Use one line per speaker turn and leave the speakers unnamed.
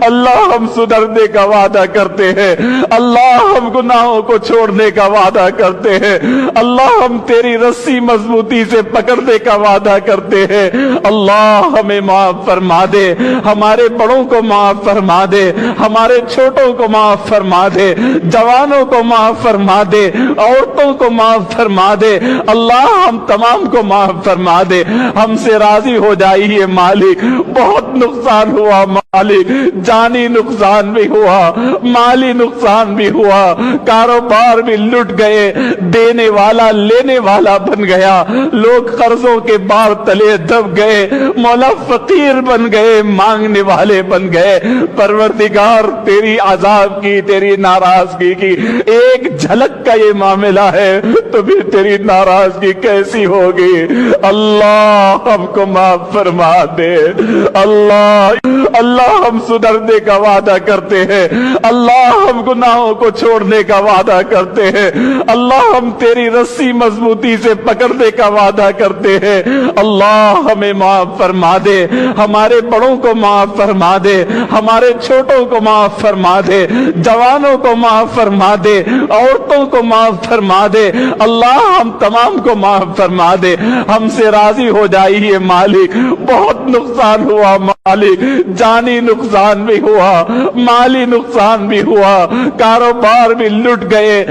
اللہ ہم سدھرنے کا وعدہ کرتے ہیں، اللہ ہم گناہوں کو چھوڑنے کا وعدہ کرتے ہیں، اللہ ہم تیری رسی مضبوطی سے پکڑنے کا وعدہ کرتے ہیں۔ اللہ ہمیں معاف فرما دے، ہمارے بڑوں کو معاف فرما دے، ہمارے چھوٹوں کو معاف فرما دے، جوانوں کو معاف فرما دے، عورتوں کو معاف فرما دے، اللہ ہم تمام کو معاف فرما دے، ہم سے راضی ہو جائیے مالک۔ بہت نقصان ہوا مالک، جانی نقصان بھی ہوا، مالی نقصان بھی ہوا، کاروبار بھی لٹ گئے، دینے والا لینے والا بن گیا، لوگ قرضوں کے بار تلے دب گئے، مولا فقیر بن گئے، مانگنے والے بن گئے۔ پروردگار تیری عذاب کی، تیری ناراضگی کی ایک جھلک کا یہ معاملہ ہے تو پھر تیری ناراضگی کیسی ہوگی؟ اللہ ہم کو معاف فرما دے۔ اللہ ہم سدھرنے کا وعدہ کرتے ہیں، اللہ ہم گناہوں کو چھوڑنے کا وعدہ کرتے ہیں، اللہ ہم تیری رسی مضبوطی سے پکڑنے کا وعدہ کرتے ہیں۔ اللہ ہمیں معاف فرما دے، ہمارے بڑوں کو معاف فرما دے، ہمارے چھوٹوں کو معاف فرما دے، جوانوں کو معاف فرما دے، عورتوں کو معاف فرما دے، اللہ ہم تمام کو معاف فرما دے، ہم سے راضی ہو جائیے مالک۔ بہت نقصان ہوا مالک، جانی نقصان بھی ہوا، مالی نقصان بھی ہوا، کاروبار بھی لٹ گئے۔